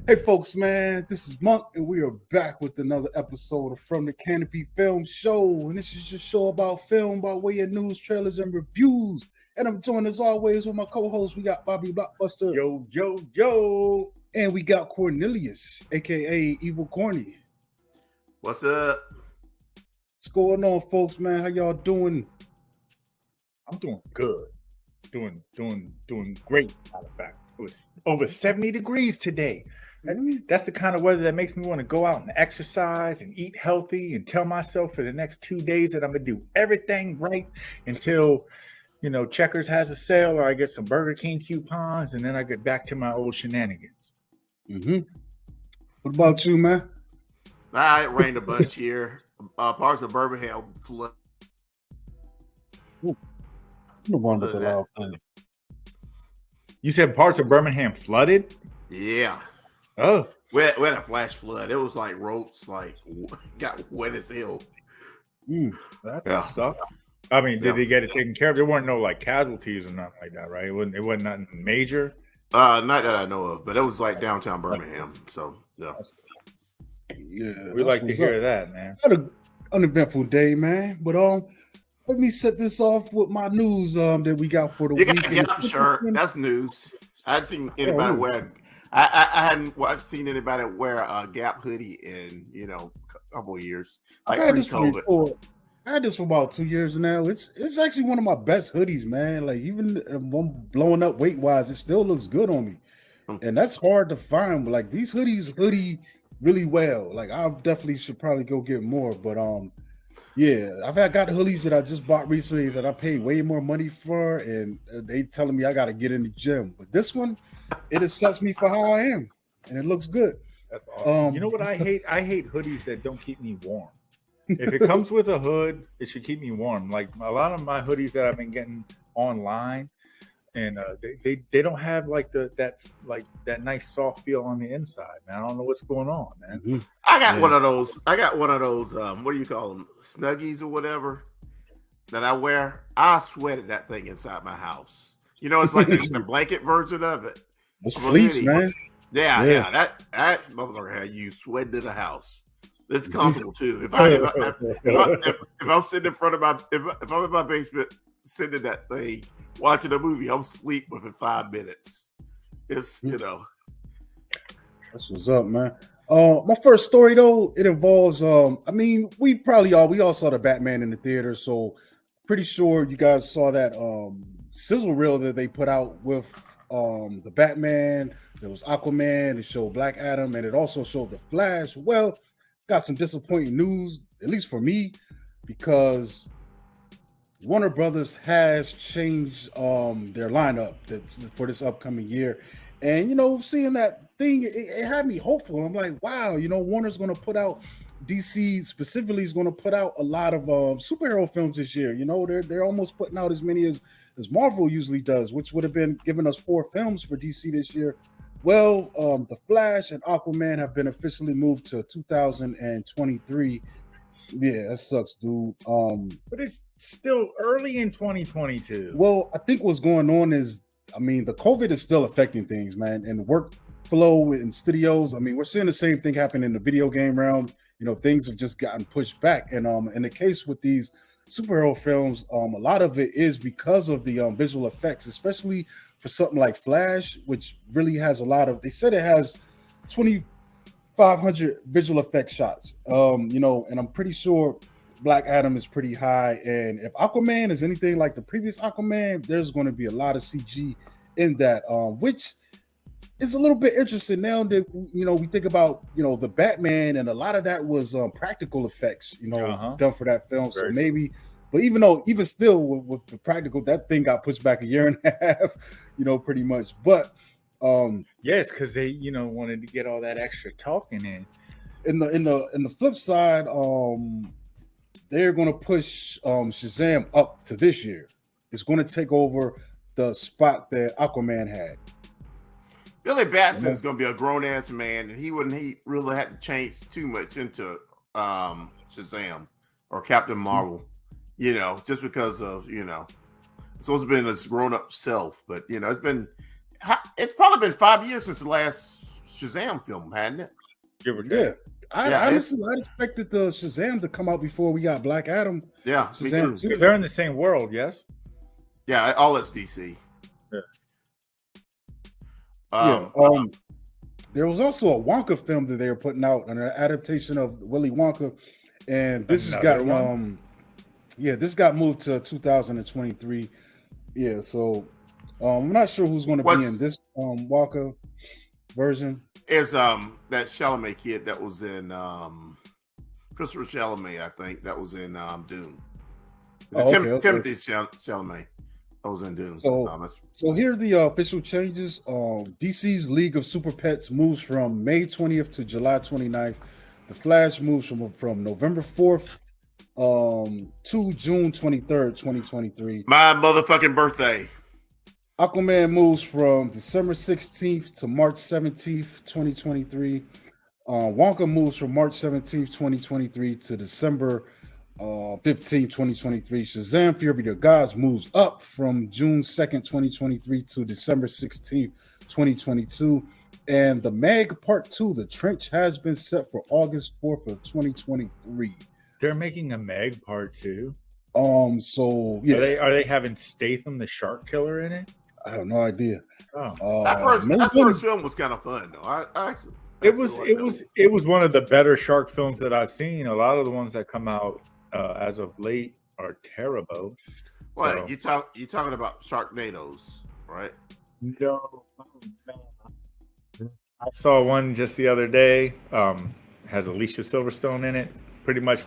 Hey folks, man, this is Monk, and we are back with another episode of From the Canopy Film Show. And this is your show about film by way of news, trailers, and reviews. And I'm joined as always with my co-host. We got Bobby Blockbuster. Yo. And we got Cornelius, aka Evil Corny. What's up? What's going on, folks, man? How y'all doing? I'm doing good. Doing great, matter of fact. It was over 70 degrees today. That's the kind of weather that makes me want to go out and exercise and eat healthy and tell myself for the next 2 days that I'm going to do everything right until, Checkers has a sale or I get some Burger King coupons and then I get back to my old shenanigans. What about you, man? It rained a bunch here. Parts of Birmingham flooded. No wonder the loud thing. You said parts of Birmingham flooded? Yeah. Oh. We had a flash flood. It was like ropes, got wet as hell. That sucks. I mean, did they get it taken care of? There weren't no casualties or nothing like that, right? It wasn't nothing major. Not that I know of, but it was like downtown Birmingham. So yeah. We like to hear that, man. Had an uneventful day, man. But let me set this off with my news that we got for the week. Yeah, I'm sure that's news. I hadn't seen anybody wear. I hadn't seen anybody wear a Gap hoodie in a couple of years. I had this for about 2 years now. It's actually one of my best hoodies, man. Like even one blowing up weight wise, it still looks good on me, and that's hard to find. Like these hoodie really well. Like I definitely should probably go get more, but yeah, I've got hoodies that I just bought recently that I paid way more money for, and they telling me I got to get in the gym. But this one, it accepts me for how I am, and it looks good. That's awesome. You know what I hate? I hate hoodies that don't keep me warm. If it comes with a hood, it should keep me warm. Like a lot of my hoodies that I've been getting online, and they don't have that nice soft feel on the inside, man. I don't know what's going on, man. Mm-hmm. I got one of those. What do you call them? Snuggies or whatever that I wear. I sweated that thing inside my house. It's like the blanket version of it. It's fleece, man. Yeah. That motherfucker had you sweating in the house. It's comfortable too. If I'm sitting in front of if I'm in my basement sitting in that thing watching a movie, I'm asleep within 5 minutes. It's That's what's up, man. My first story though, it involves we all saw the Batman in the theater, so pretty sure you guys saw that sizzle reel that they put out with the Batman. There was Aquaman, it showed Black Adam, and it also showed the Flash. Well, got some disappointing news, at least for me, because Warner Brothers has changed their lineup for this upcoming year. And, seeing that thing, it had me hopeful. I'm like, wow, Warner's going to put out, DC specifically is going to put out a lot of superhero films this year. They're almost putting out as many as Marvel usually does, which would have been giving us 4 films for DC this year. Well, The Flash and Aquaman have been officially moved to 2023. Yeah, that sucks, dude. But it's still early in 2022. Well, I think what's going on is, the COVID is still affecting things, man, and workflow in studios. We're seeing the same thing happen in the video game realm. Things have just gotten pushed back, and in the case with these superhero films, a lot of it is because of the visual effects, especially for something like Flash, which really has a lot of. They said it has 2,500 visual effects shots. And I'm pretty sure Black Adam is pretty high. And if Aquaman is anything like the previous Aquaman, there's going to be a lot of CG in that, which is a little bit interesting now that we think about the Batman, and a lot of that was practical effects done for that film. So maybe, but even still with the practical, that thing got pushed back a year and a half, pretty much. But yes, because they wanted to get all that extra talking in. In the flip side, they're going to push Shazam up to this year. It's going to take over the spot that Aquaman had. Billy Batson is going to be a grown ass man, and he really had to change too much into Shazam or Captain Marvel, just because of it's supposed to be his grown up self. But it's probably been 5 years since the last Shazam film, hadn't it? Give or take. Yeah. Yeah, Honestly, I expected the Shazam to come out before we got Black Adam. Yeah, me Shazam too. Because they're in the same world, yes? Yeah, all that's DC. Yeah. There was also a Wonka film that they were putting out, an adaptation of Willy Wonka, and this has Another got one? this got moved to 2023. Yeah, so I'm not sure who's going to be in this Wonka version. Is that Chalamet kid that was in Christopher Chalamet, I think, that was in Dune. Timothy Chalamet. I was in Dune. So here are the official changes. DC's League of Super Pets moves from May 20th to July 29th. The Flash moves from November 4th to June 23rd, 2023. My motherfucking birthday. Aquaman moves from December 16th to March 17th, 2023. Wonka moves from March 17th, 2023 to December 15th, 2023. Shazam! Fury of the Gods moves up from June 2nd, 2023 to December 16th, 2022. And The Meg Part 2, The Trench, has been set for August 4th of 2023. They're making a Meg Part 2? So yeah. Are they having Statham the shark killer in it? I have no idea. That first film was kind of fun though. It was one of the better shark films that I've seen. A lot of the ones that come out as of late are terrible. What you talking about? Sharknadoes, right? No, I saw one just the other day. Has Alicia Silverstone in it. Pretty much,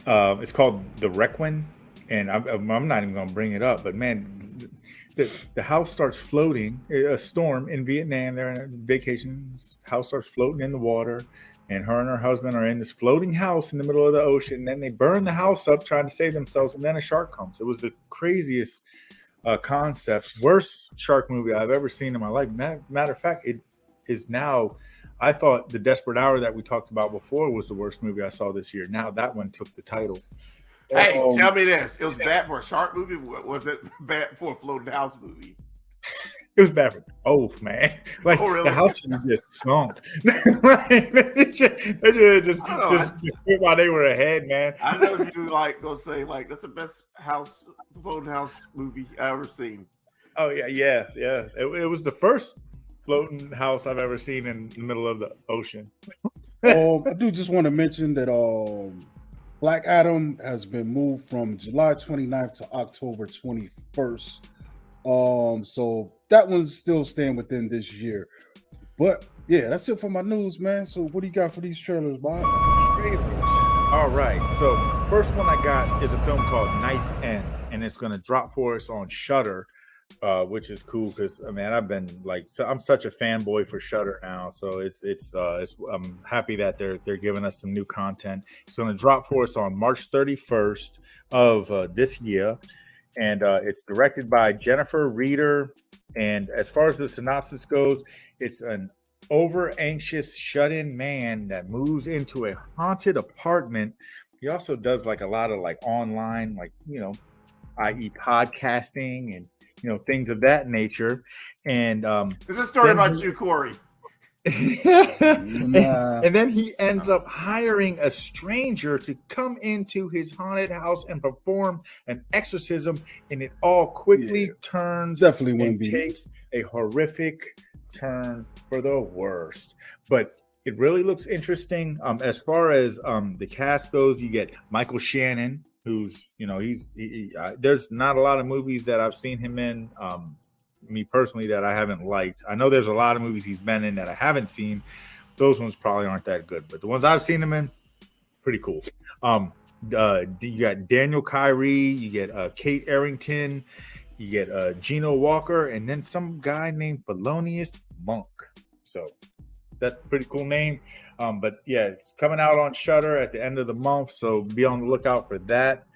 it's called The Requiem, and I'm not even going to bring it up. But man, the house starts floating. A storm in Vietnam. They're on a vacation. House starts floating in the water, and her husband are in this floating house in the middle of the ocean. And then they burn the house up trying to save themselves, and then a shark comes. It was the craziest concept. Worst shark movie I've ever seen in my life. Matter of fact, it is now. I thought The Desperate Hour that we talked about before was the worst movie I saw this year. Now that one took the title. Hey, tell me this. It was bad for a shark movie? Was it bad for a floating house movie? It was bad for both, man. Like, really? The house just sunk. They just quit while they were ahead, man. I know you go say that's the best floating house movie I ever seen. Oh yeah. It was the first floating house I've ever seen in the middle of the ocean. I do just want to mention that Black Adam has been moved from July 29th to October 21st. So that one's still staying within this year. But yeah, that's it for my news, man. So what do you got for these trailers, Bob? All right. So first one I got is a film called Night's End, and it's going to drop for us on Shudder, which is cool because I've been I'm such a fanboy for Shudder now. So it's I'm happy that they're giving us some new content. It's going to drop for us on March 31st of this year. And it's directed by Jennifer Reeder. And as far as the synopsis goes, it's an over-anxious, shut-in man that moves into a haunted apartment. He also does a lot of online, i.e. podcasting and, things of that nature. And is this story about you, Cory? And then he ends up hiring a stranger to come into his haunted house and perform an exorcism, and it all quickly turns takes a horrific turn for the worst. But it really looks interesting. As far as the cast goes, you get Michael Shannon, who's there's not a lot of movies that I've seen him in. Me personally, that I haven't liked. I know there's a lot of movies he's been in that I haven't seen. Those ones probably aren't that good, but the ones I've seen him in, pretty cool. You got Daniel Kyrie, you get Kate Arrington, you get Gino Walker, and then some guy named Thelonious Monk. So that's a pretty cool name. But yeah, it's coming out on Shudder at the end of the month, so be on the lookout for that.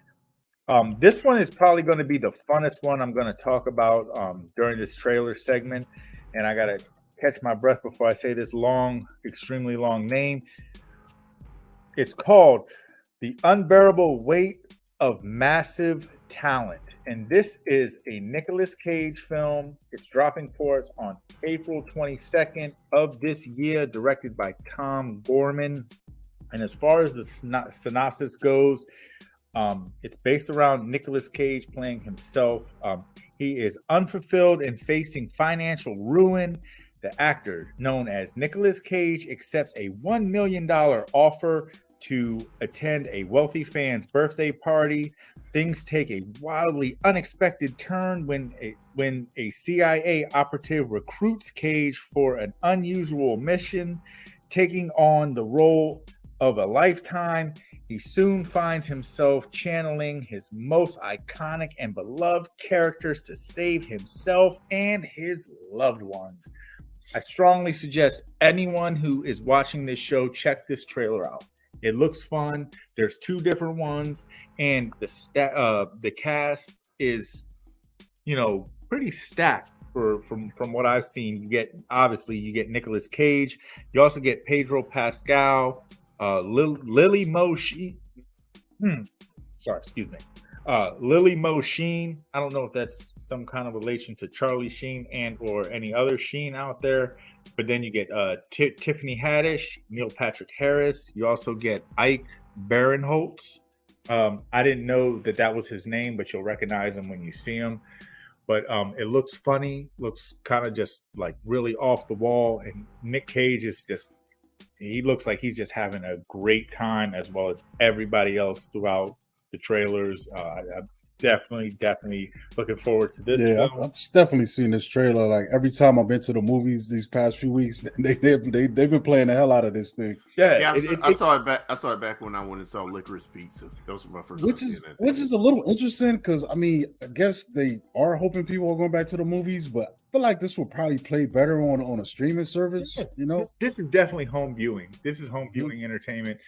This one is probably going to be the funnest one I'm going to talk about during this trailer segment. And I got to catch my breath before I say this extremely long name. It's called The Unbearable Weight of Massive Talent. and this is a Nicolas Cage film. It's dropping for us on April 22nd of this year, directed by Tom Gorman. And as far as the synopsis goes, it's based around Nicolas Cage playing himself. He is unfulfilled and facing financial ruin. The actor, known as Nicolas Cage, accepts a $1 million offer to attend a wealthy fan's birthday party. Things take a wildly unexpected turn when a CIA operative recruits Cage for an unusual mission, taking on the role of a lifetime. He soon finds himself channeling his most iconic and beloved characters to save himself and his loved ones. I strongly suggest anyone who is watching this show check this trailer out. It looks fun. There's 2 different ones, and the cast is, pretty stacked from what I've seen. You get Nicolas Cage. You also get Pedro Pascal, Lily Mo Sheen. Lily Mo Sheen. I don't know if that's some kind of relation to Charlie Sheen and or any other Sheen out there. But then you get Tiffany Haddish, Neil Patrick Harris. You also get Ike Barinholtz. I didn't know that was his name, but you'll recognize him when you see him. But it looks funny, looks kind of just like really off the wall. And Nick Cage is he looks like he's just having a great time, as well as everybody else throughout the trailers. I'm definitely looking forward to this. Yeah, I've definitely seen this trailer. Like every time I've been to the movies these past few weeks, they've been playing the hell out of this thing. Yeah, I saw it back. I saw it back when I went and saw Licorice Pizza. That was my first. Which is a little interesting because I guess they are hoping people are going back to the movies, but I feel like this will probably play better on a streaming service. This is definitely home viewing. This is home viewing entertainment.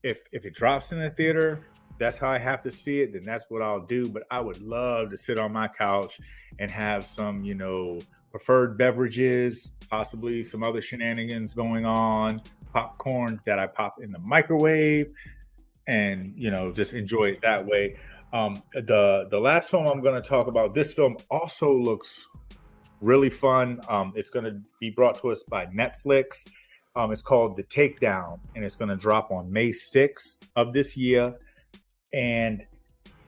If it drops in the theater, that's how I have to see it, then that's what I'll do. But I would love to sit on my couch and have some, preferred beverages, possibly some other shenanigans going on, popcorn that I pop in the microwave, and, just enjoy it that way. The last film I'm going to talk about, this film also looks really fun. It's going to be brought to us by Netflix. It's called The Takedown, and it's going to drop on May 6th of this year. And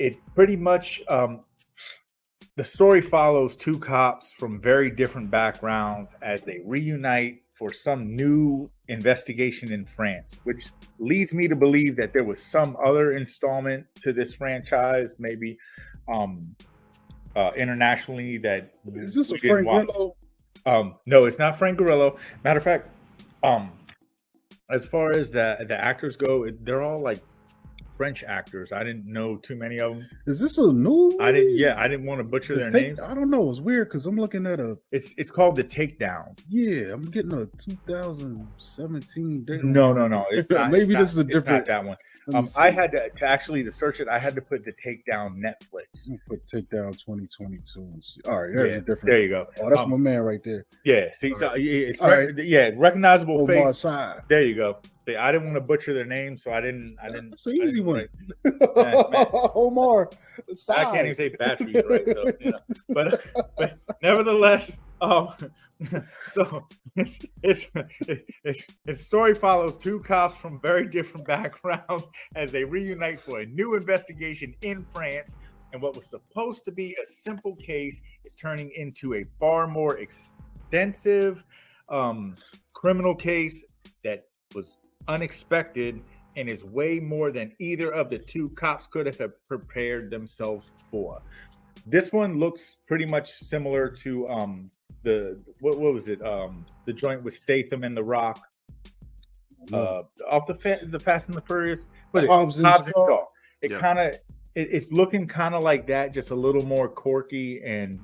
it pretty much, the story follows 2 cops from very different backgrounds as they reunite for some new investigation in France, which leads me to believe that there was some other installment to this franchise, maybe internationally, that is this a Frank Grillo? No, it's not Frank Grillo. Matter of fact, as far as the actors go, they're all like French actors. I didn't know too many of them. Is this a new? I didn't want to butcher their names. I don't know. It's weird because I'm looking at It's called The Takedown. Yeah, I'm getting a 2017 date. No. It's not. Maybe this is a it's different. Not that one. I had to actually to search it. I had to put The Takedown Netflix. Put Takedown 2022 and see. All right, there's a different. There you go. Oh, that's my man right there. Yeah. See, so it's recognizable face. Side. There you go. I didn't want to butcher their name, so I didn't. It's an easy one. Man. Omar. I can't even say batteries right. So, but nevertheless, so its story follows 2 cops from very different backgrounds as they reunite for a new investigation in France, and what was supposed to be a simple case is turning into a far more extensive criminal case that was unexpected and is way more than either of the 2 cops could have prepared themselves for. This one looks pretty much similar to what was it? The joint with Statham and The Rock. Off the Fast and the Furious. Hobbs and Shaw. It's looking kind of like that, just a little more quirky and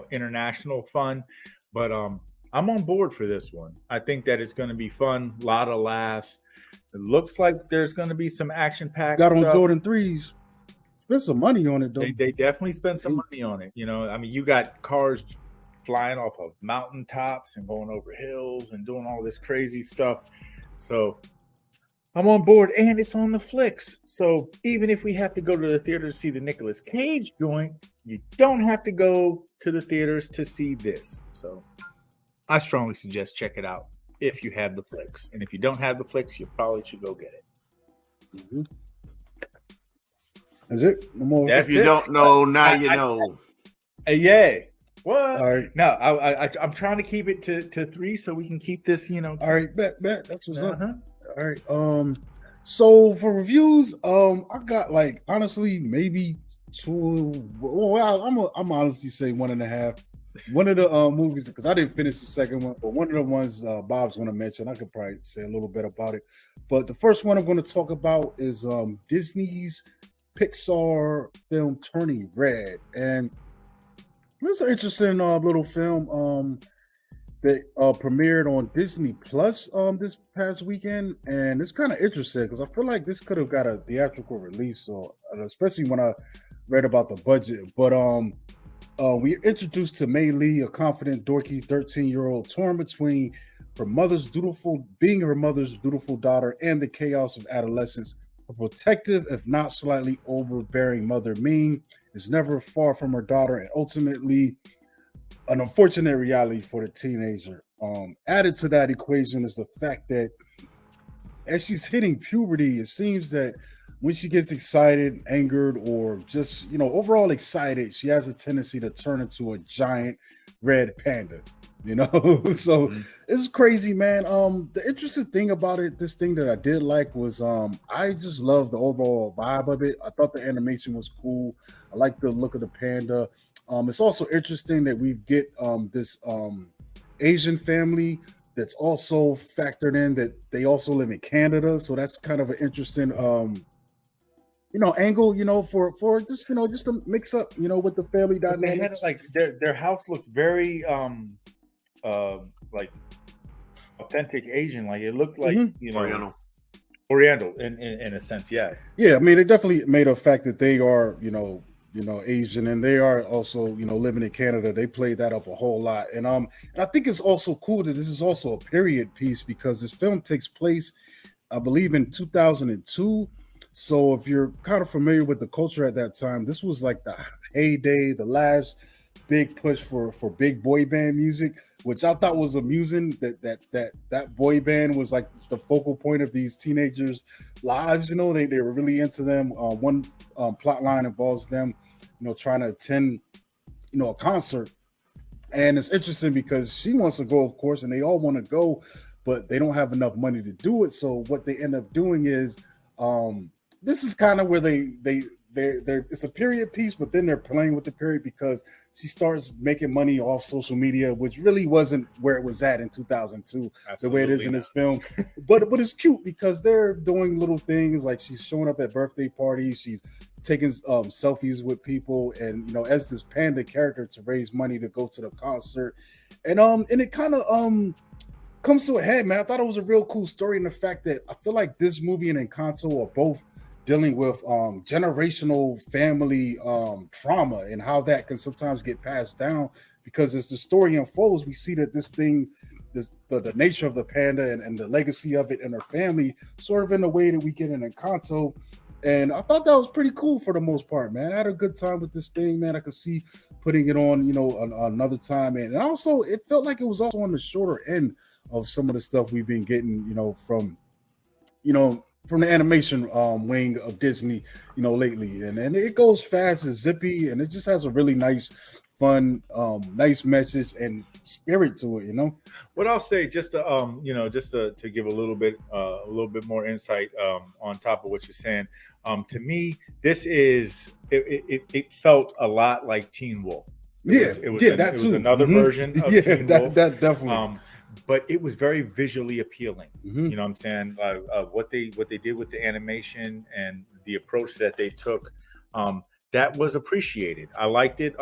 international fun. But I'm on board for this one. I think that it's going to be fun. A lot of laughs. It looks like there's going to be some action packed. Got on Golden Threes. Spent some money on it though. They definitely spent some money on it. You got cars flying off of mountaintops and going over hills and doing all this crazy stuff. So I'm on board, and it's on the flicks. So even if we have to go to the theater to see the Nicolas Cage joint, you don't have to go to the theaters to see this. So I strongly suggest check it out if you have the flicks. And if you don't have the flicks, you probably should go get it. Mm-hmm. Is it? No more. If you don't know, now you know. Yeah. What? All right. No, I'm trying to keep it to 3 so we can keep this, All right, bet. That's what's up. All right. So for reviews, I got like honestly maybe 2. Well, I'm honestly say 1.5. One of the movies, because I didn't finish the second one, but one of the ones Bob's going to mention, I could probably say a little bit about it. But the first one I'm going to talk about is Disney's Pixar film Turning Red, and it was an interesting little film that premiered on Disney Plus this past weekend, and it's kind of interesting because I feel like this could have got a theatrical release, so especially when I read about the budget. But we introduced to Mei Lee, a confident, dorky 13-year-old torn between being her mother's dutiful daughter and the chaos of adolescence. A protective, if not slightly overbearing mother, Ming is never far from her daughter, and ultimately an unfortunate reality for the teenager. Added to that equation is the fact that as she's hitting puberty, it seems that when she gets excited, angered, or just, overall excited, she has a tendency to turn into a giant red panda, So It's crazy, man. The interesting thing about it, this thing that I did like was I just love the overall vibe of it. I thought the animation was cool. I like the look of the panda. It's also interesting that we get this Asian family that's also factored in, that they also live in Canada. So that's kind of an interesting angle, for just just to mix up, with the family dynamics. Like their house looked very like authentic Asian. Like it looked like Oriental in a sense. Yes. Yeah, I mean, it definitely made a fact that they are Asian, and they are also living in Canada. They played that up a whole lot, and I think it's also cool that this is also a period piece, because this film takes place, I believe, in 2002. So if you're kind of familiar with the culture at that time, this was like the heyday, the last big push for big boy band music, which I thought was amusing, that boy band was like the focal point of these teenagers' lives. They were really into them. One plot line involves them, trying to attend, a concert. And it's interesting because she wants to go, of course, and they all want to go, but they don't have enough money to do it. So what they end up doing is, this is kind of where they're it's a period piece, but then they're playing with the period because she starts making money off social media, which really wasn't where it was at in 2002. Absolutely the way it is in this film. but it's cute because they're doing little things, like she's showing up at birthday parties, she's taking selfies with people, and as this panda character, to raise money to go to the concert. And it kind of comes to a head, man. I thought it was a real cool story in the fact that I feel like this movie and Encanto are both dealing with generational family trauma, and how that can sometimes get passed down, because as the story unfolds, we see that this thing, the nature of the panda and the legacy of it and her family, sort of in the way that we get in Encanto. And I thought that was pretty cool for the most part, man. I had a good time with this thing, man. I could see putting it on, another time. And also, it felt like it was also on the shorter end of some of the stuff we've been getting, from the animation wing of Disney, lately. And it goes fast, it's zippy, and it just has a really nice, fun, nice message and spirit to it, What I'll say, just to to give a little bit more insight on top of what you're saying. To me, this it felt a lot like Teen Wolf. It was another version of Teen Wolf. That definitely. But it was very visually appealing. You know what I'm saying? What they did with the animation and the approach that they took, that was appreciated. I liked it.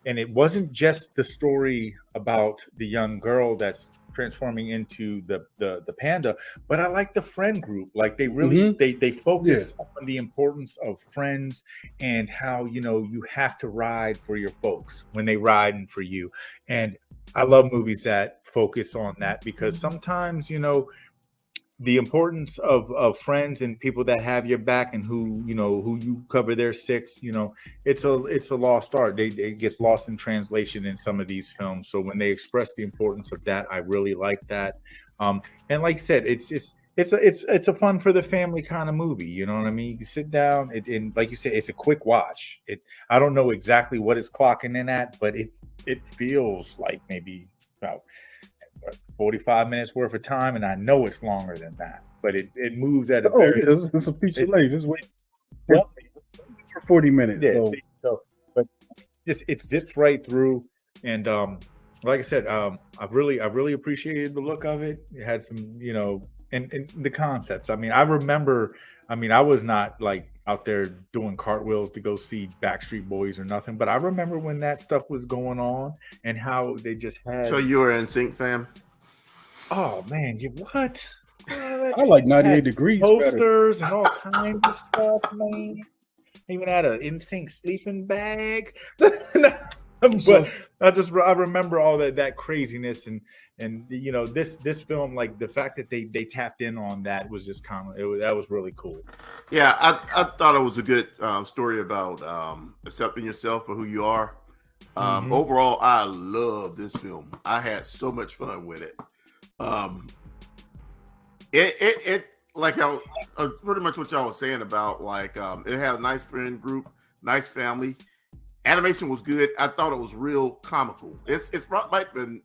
And it wasn't just the story about the young girl that's transforming into the panda, but I like the friend group. Like they really they focus on the importance of friends and how you have to ride for your folks when they riding for you. And I love movies that focus on that, because sometimes the importance of friends and people that have your back and who you cover their six. It's a lost art. It gets lost in translation in some of these films. So when they express the importance of that, I really like that. And like I said, it's a fun for the family kind of movie. You know what I mean? You sit down and like you said, it's a quick watch. I don't know exactly what it's clocking in at, but it feels like maybe about 45 minutes worth of time, and I know it's longer than that, but it moves at a very. It's a feature length. It's wait for 40 minutes. Yeah, but it zips right through, and like I said, I really appreciated the look of it. It had some, and the concepts. I mean, I remember. I mean, I was not like out there doing cartwheels to go see Backstreet Boys or nothing, but I remember when that stuff was going on and how they just had. So you were an NSYNC fan? Oh man, what? I like 98 Degrees posters and all kinds of stuff, man. Even had an NSYNC sleeping bag. But I remember all that craziness and this film, like the fact that they tapped in on that was just that was really cool. Yeah, I thought it was a good story about accepting yourself for who you are. Overall, I love this film. I had so much fun with it. It like pretty much what y'all was saying about like it had a nice friend group, nice family. Animation was good. I thought it was real comical. It's might been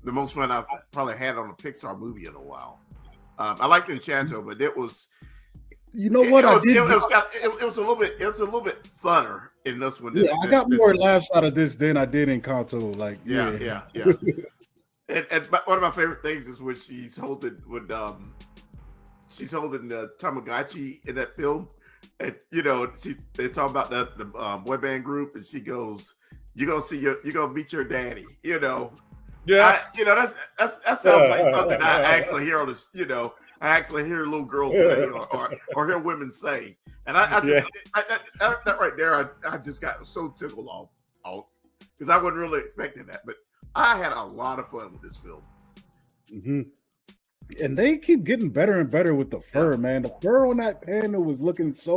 the most fun I've probably had on a Pixar movie in a while. I liked Enchanto, but it was. You know what? It was a little bit funner in this one. Yeah, I got more laughs out of this than I did in Kanto. Like, yeah. And one of my favorite things is when she's holding the Tamagotchi in that film. And they talk about the boy band group, and she goes, "You're gonna meet your daddy." Yeah. That sounds like something I actually hear on this. I actually hear little girls say or hear women say, and that right there, I just got so tickled off because I wasn't really expecting that, but I had a lot of fun with this film. Mm-hmm. And they keep getting better and better with the fur, man. The fur on that panda was looking it's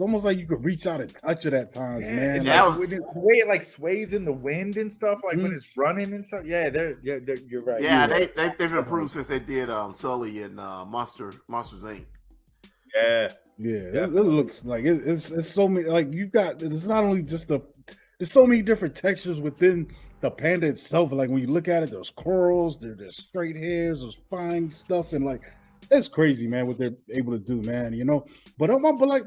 almost like you could reach out and touch it at times, man. The way it like sways in the wind and stuff, like when it's running and stuff. Yeah, you're right. Yeah, they've improved since they did Sully and Monsters Inc. Yeah. It looks like it's so many. Like it's not only just there's so many different textures within the panda itself. Like when you look at it, there's curls, there's straight hairs, there's fine stuff, and like it's crazy, man, what they're able to do, man. But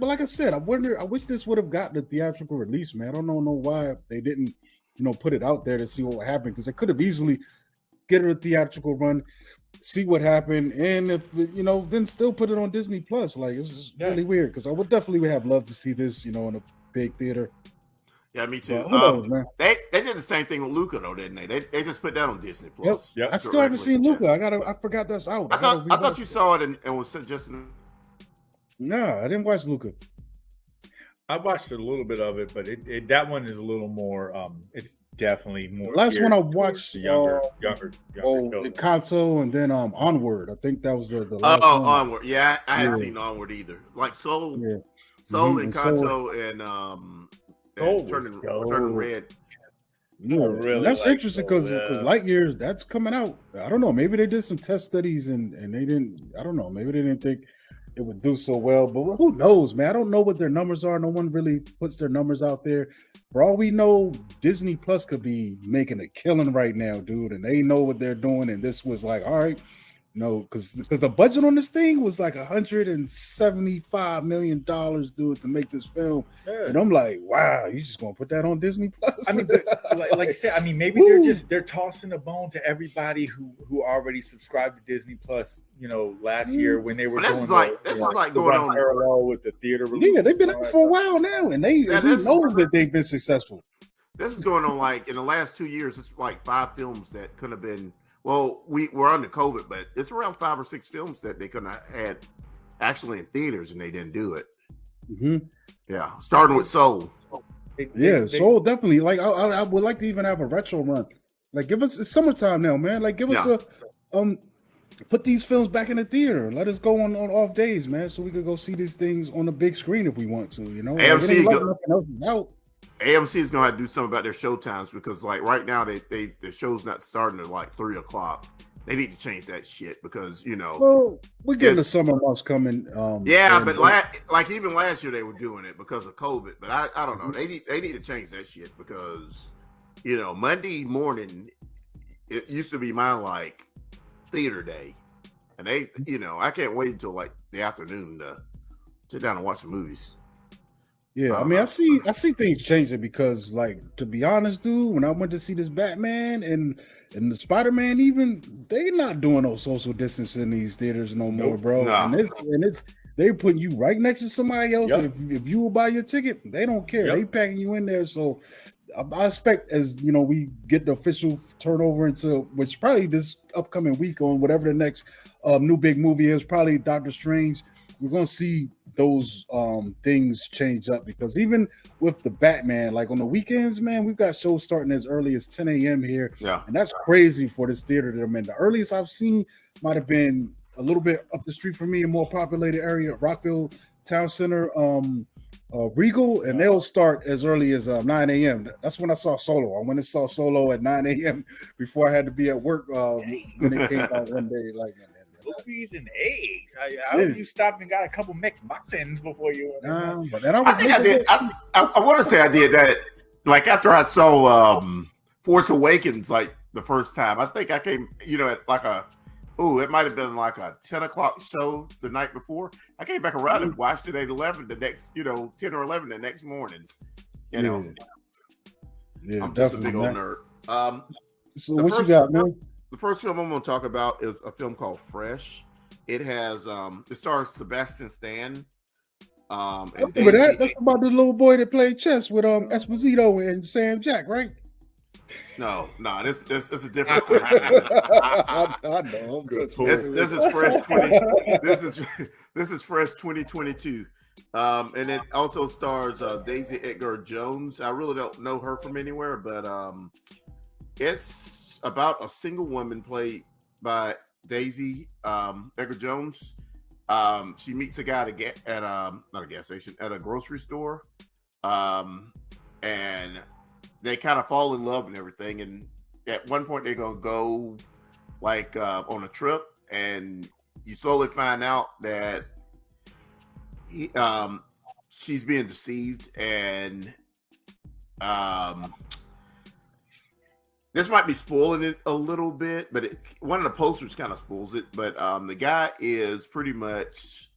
like I said, I wish this would have gotten a theatrical release, man. I don't know why they didn't, put it out there to see what happened, because they could have easily get it a theatrical run, see what happened, and if then still put it on Disney Plus. Like it's really weird, because I would definitely have loved to see this, in a big theater. Yeah, me too. Who knows, man? They did the same thing with Luca, though, didn't they? They just put that on Disney Plus. Yep. I still haven't seen Luca. I forgot that's out. I thought you saw it and was just. No, I didn't watch Luca. I watched a little bit of it, but that one is a little more. It's definitely more. The last one I watched, younger. Encanto, and then Onward. I think that was the last one. Onward. Yeah, I hadn't seen Onward either. Like Soul, Encanto, and turning red. Yeah, really that's interesting because Lightyear, that's coming out. I don't know. Maybe they did some test studies and they didn't. I don't know. Maybe they didn't think it would do so well. But who knows, man? I don't know what their numbers are. No one really puts their numbers out there. For all we know, Disney Plus could be making a killing right now, dude. And they know what they're doing. And this was like, all right. No, because the budget on this thing was like $175 million, dude, to make this film. Yeah. And I'm like, wow, you just gonna put that on Disney Plus? I mean, like you said, I mean, maybe they're tossing a bone to everybody who already subscribed to Disney Plus, last year when they were. This is like going on parallel with the theater release. Yeah, they've been out for a while now, and we know that they've been successful. This is going on like in the last 2 years. It's like 5 films that could have been. Well, we're under COVID, but it's around 5 or 6 films that they could have had actually in theaters, and they didn't do it. Mm-hmm. Yeah, starting with Soul. Soul definitely. Like I would like to even have a retro run. Like it's summertime now, man. Like give us put these films back in the theater. Let us go on off days, man, so we could go see these things on the big screen if we want to. You know, AMC nothing else is out. AMC is gonna have to do something about their show times because, like, right now the show's not starting at like 3:00. They need to change that shit because Well, we're getting the summer months coming. But like even last year they were doing it because of COVID. But I don't know. They need to change that shit because Monday morning it used to be my like theater day, and they I can't wait until like the afternoon to sit down and watch the movies. Yeah, I mean, I see things changing because, like, to be honest, dude, when I went to see this Batman and the Spider-Man, even they're not doing no social distancing in these theaters no more, bro. No. And it's they're putting you right next to somebody else. Yep. If you will buy your ticket, they don't care. Yep. They packing you in there. So I expect as we get the official turnover into which probably this upcoming week on whatever the next new big movie is, probably Doctor Strange. We're gonna see those things change up because even with the Batman, like on the weekends, man, we've got shows starting as early as 10 a.m. here. Yeah. And that's crazy for this theater that I'm in. The earliest I've seen might have been a little bit up the street from me, a more populated area, Rockville Town Center, Regal, and they'll start as early as 9 a.m. That's when I saw Solo. I went and saw Solo at 9 a.m. before I had to be at work when it came out one day. Like, cookies and eggs. I hope you stopped and got a couple McMuffins before you went. But then I think I did. I want to say I did that. Like after I saw Force Awakens, like the first time, I think I came, at like it might have been like a 10 o'clock show the night before. I came back around and watched it at 11 the next, 10 or 11 the next morning. Yeah, I'm just a big old nerd. So what you got, man? The first film I'm going to talk about is a film called Fresh. It has it stars Sebastian Stan. And that's about the little boy that played chess with Esposito and Sam Jack, right? No, this is a different film. I know. This is Fresh 20. This is Fresh 2022. And it also stars Daisy Edgar Jones. I really don't know her from anywhere, but it's about a single woman played by Daisy Edgar Jones. She meets a guy at not a gas station, at a grocery store, and they kind of fall in love and everything. And at one point, they're gonna go like on a trip, and you slowly find out that she's being deceived, and this might be spoiling it a little bit, but one of the posters kind of spoils it. But the guy is pretty much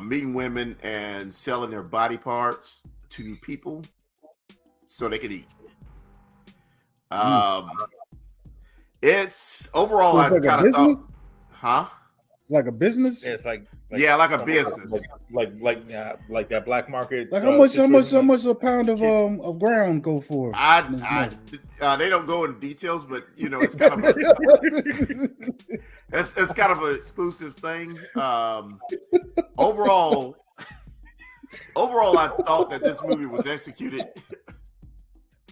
meeting women and selling their body parts to people so they can eat. It's overall, I kind of thought, huh? Like a business? Yeah, it's like like a business, like that black market. Like how much a pound of ground go for? They don't go in details, but it's kind of it's kind of an exclusive thing. Overall, I thought that this movie was executed.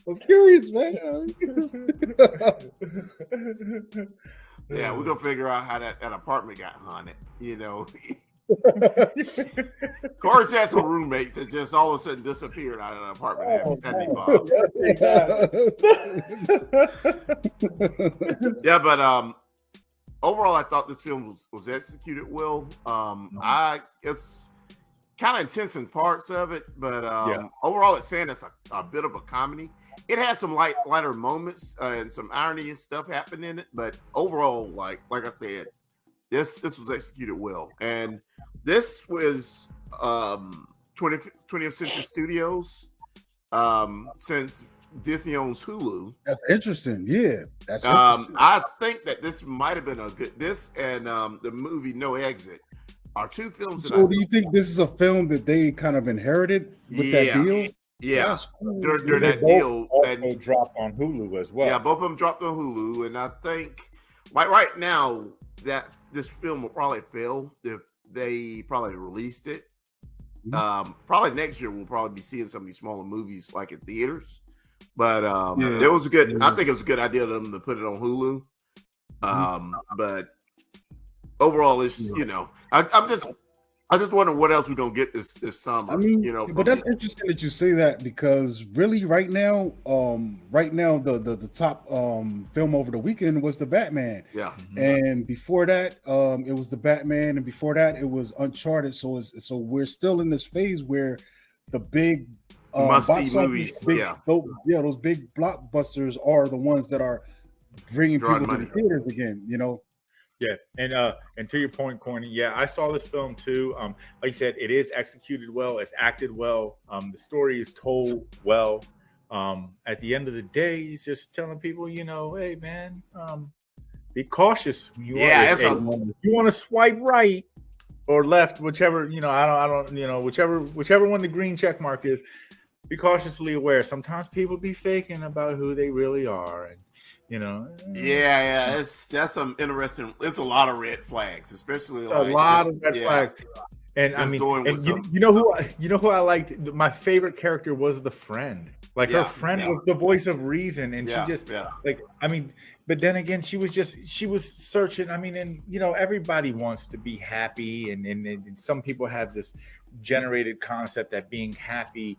I'm curious, man. Yeah, we're gonna figure out how that apartment got haunted. Cory's had some roommates that just all of a sudden disappeared out of an apartment. Yeah, but overall, I thought this film was executed well. It's kind of intense in parts of it, but overall, it's saying it's a bit of a comedy. It has some lighter moments and some irony and stuff happening in it, but overall, like I said, this was executed well. And this was 20th Century Studios, since Disney owns Hulu. That's interesting. Yeah, that's interesting. I think that this might have been this and the movie No Exit are two films. So do you think this is a film that they kind of inherited with that deal? Yeah, cool. during that deal, also dropped on Hulu as well. Yeah, both of them dropped on Hulu, and I think right now that this film will probably fail if they probably released it. Probably next year we'll probably be seeing some of these smaller movies like in theaters. But it was a good. I think it was a good idea of them to put it on Hulu. But overall, it's I just wonder what else we're gonna get this summer. I mean, but that's interesting that you say that, because really right now the top film over the weekend was the Batman. Yeah. And before that, it was the Batman, and before that it was Uncharted. So we're still in this phase where the big must-see movies, those big blockbusters are the ones that are bringing people to the theaters again, Yeah, and to your point, Corny, yeah, I saw this film too. Like you said, it is executed well, it's acted well, the story is told well. At the end of the day, he's just telling people, hey man, be cautious. You want to swipe right or left, whichever, I don't, whichever one the green check mark is. Be cautiously aware. Sometimes people be faking about who they really are, and that's some interesting. It's a lot of red flags, especially a lot of red flags. And I mean, you know who I liked. My favorite character was the friend. Like her friend was the voice of reason, and she just but then again, she was searching. I mean, and everybody wants to be happy, and some people have this generated concept that being happy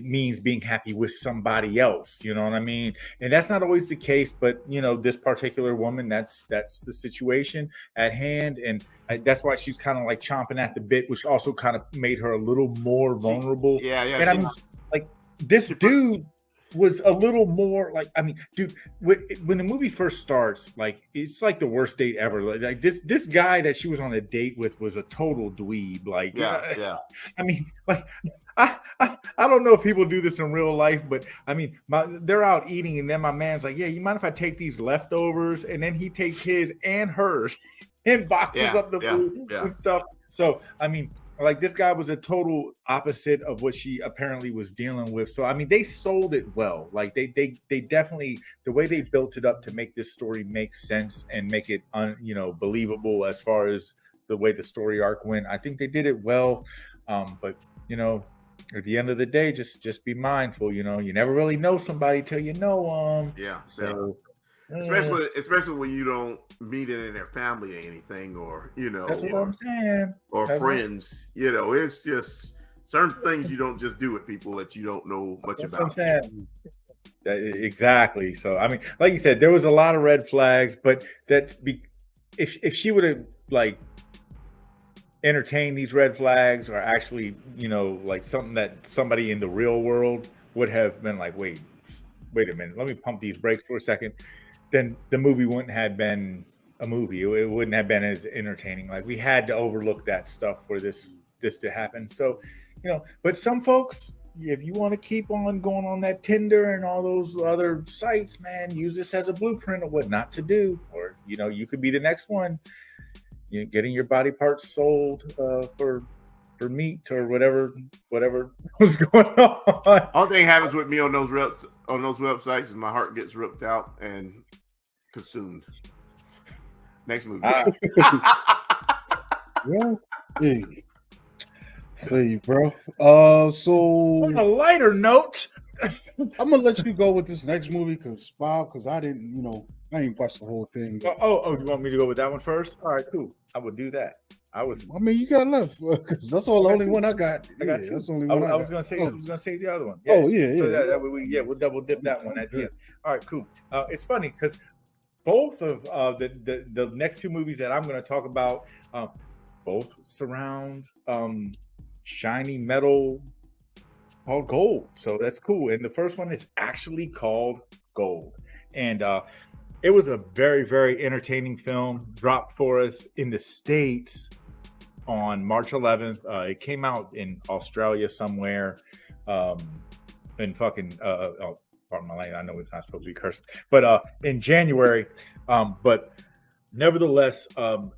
means being happy with somebody else, you know what I mean? And that's not always the case, but this particular woman, that's the situation at hand, and that's why she's kind of like chomping at the bit, which also kind of made her a little more vulnerable. And I mean, like this dude was a little more like, I mean, dude, when the movie first starts, like it's like the worst date ever. Like this guy that she was on a date with was a total dweeb. Like, I mean, like. I don't know if people do this in real life, but I mean, they're out eating, and then my man's like, "Yeah, you mind if I take these leftovers?" And then he takes his and hers and boxes up the food and stuff. So I mean, like this guy was a total opposite of what she apparently was dealing with. So I mean, they sold it well. Like they definitely, the way they built it up to make this story make sense and make it believable as far as the way the story arc went. I think they did it well, but at the end of the day, just be mindful. You never really know somebody till you know them. Especially when you don't meet it in their family or anything, or that's what I'm saying. Or friends. It's just certain things you don't just do with people that you don't know much about. What I'm saying. Exactly. So I mean, like you said, there was a lot of red flags, but if she would have like entertain these red flags, or actually like something that somebody in the real world would have been like, wait a minute, let me pump these brakes for a second, then the movie wouldn't have been a movie. It wouldn't have been as entertaining. Like we had to overlook that stuff for this to happen. So but some folks, if you want to keep on going on that Tinder and all those other sites, man, use this as a blueprint of what not to do, or you could be the next one. Getting your body parts sold for meat or whatever was going on. All thing happens with me on those websites is my heart gets ripped out and consumed. Next movie. Hey, bro. So on a lighter note, I'm gonna let you go with this next movie because I didn't, I ain't watched the whole thing. Oh, you want me to go with that one first? All right, cool. I would do that. I mean, you got left because that's all the only one I got. I got two. That's the only one I was gonna say. I was gonna say the other one. Yeah. So that we'll double dip that one at the end. All right, cool. It's funny because both of the next two movies that I'm going to talk about, both surround shiny metal called gold. So that's cool. And the first one is actually called Gold, and it was a very, very entertaining film, dropped for us in the States on March 11th. It came out in Australia somewhere, in fucking, pardon my language, I know it's not supposed to be cursed, but in January. But nevertheless,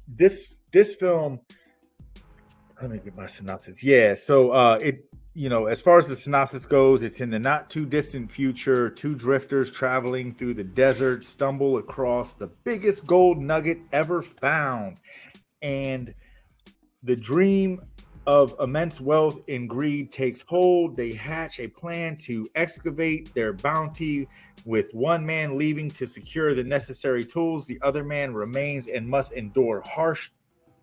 this film, let me get my synopsis. Yeah, so as far as the synopsis goes, it's in the not too distant future. Two drifters traveling through the desert stumble across the biggest gold nugget ever found. And the dream of immense wealth and greed takes hold. They hatch a plan to excavate their bounty, with one man leaving to secure the necessary tools. The other man remains and must endure harsh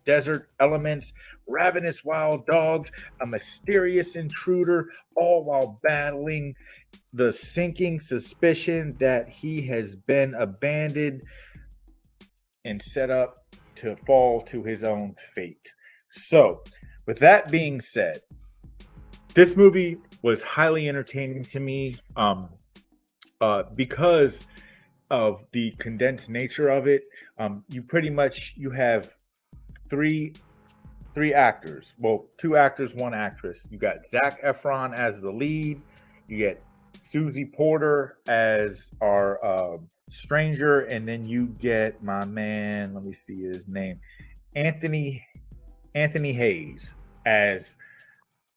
desert elements, ravenous wild dogs, a mysterious intruder, all while battling the sinking suspicion that he has been abandoned and set up to fall to his own fate. So, with that being said, this movie was highly entertaining to me because of the condensed nature of it. You have three actors. Well, two actors, one actress. You got Zac Efron as the lead. You get Susie Porter as our stranger, and then you get my man. Let me see his name, Anthony Hayes as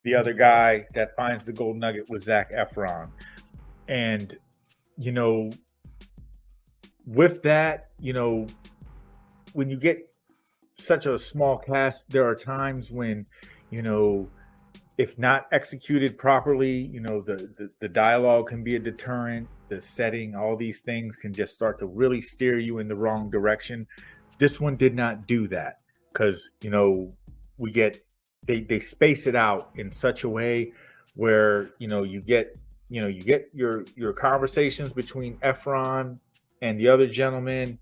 the other guy that finds the gold nugget with Zac Efron. And with that, when you get such a small cast, there are times when, if not executed properly, the dialogue can be a deterrent. The setting, all these things can just start to really steer you in the wrong direction. This one did not do that because, they space it out in such a way where, you get your conversations between Efron and the other gentleman.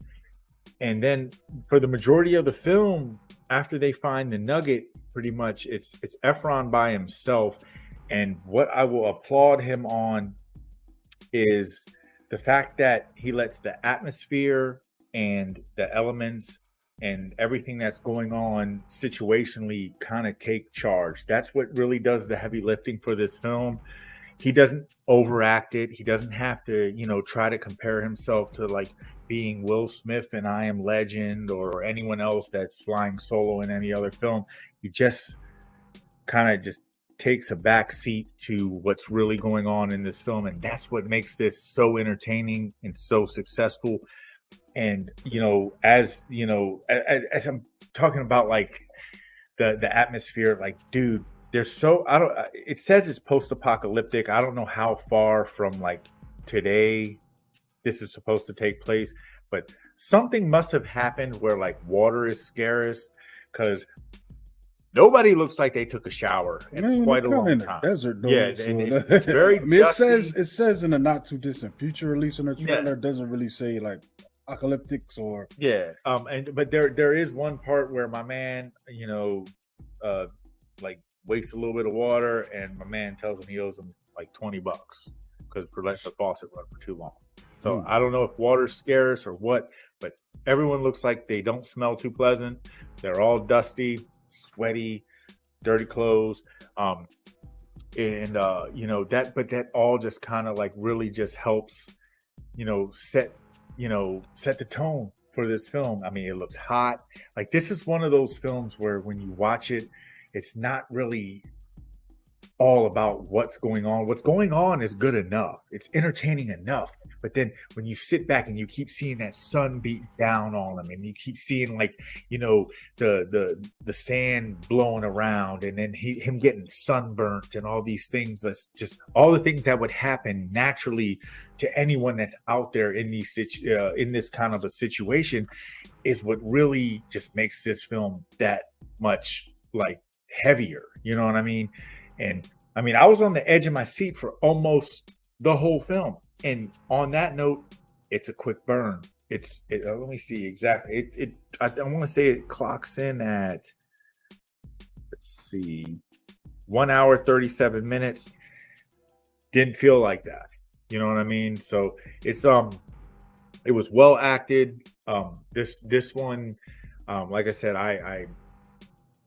And then for the majority of the film, after they find the nugget, pretty much it's Efron by himself. And what I will applaud him on is the fact that he lets the atmosphere and the elements and everything that's going on situationally kind of take charge. That's what really does the heavy lifting for this film. He doesn't overact it. He doesn't have to, try to compare himself to like being Will Smith in I Am Legend or anyone else that's flying solo in any other film. He just kind of just takes a back seat to what's really going on in this film. And that's what makes this so entertaining and so successful. And, as I'm talking about like the atmosphere, like, dude, it says it's post-apocalyptic. I don't know how far from like today this is supposed to take place, but something must have happened where like water is scarce, because nobody looks like they took a shower in quite a long time. Desert, though, yeah, so it's very. It says in a not too distant future, at least in the trailer, it doesn't really say like apocalyptics or but there is one part where my man, like wastes a little bit of water, and my man tells him he owes him like $20 because for letting the faucet run for too long. So I don't know if water's scarce or what, but everyone looks like they don't smell too pleasant. They're all dusty, sweaty, dirty clothes. That all just kind of like really just helps, set the tone for this film. I mean, it looks hot. Like, this is one of those films where when you watch it, it's not really all about what's going on. What's going on is good enough. It's entertaining enough. But then when you sit back and you keep seeing that sun beat down on them, and you keep seeing like, the sand blowing around, and then him getting sunburnt and all these things, that's just all the things that would happen naturally to anyone that's out there in in this kind of a situation, is what really just makes this film that much like heavier. You know what I mean? And I mean, I was on the edge of my seat for almost the whole film. And on that note, it's a quick burn. Let me see exactly. I want to say it clocks in at, 1 hour, 37 minutes. Didn't feel like that. You know what I mean? So it was well acted. This one, like I said, I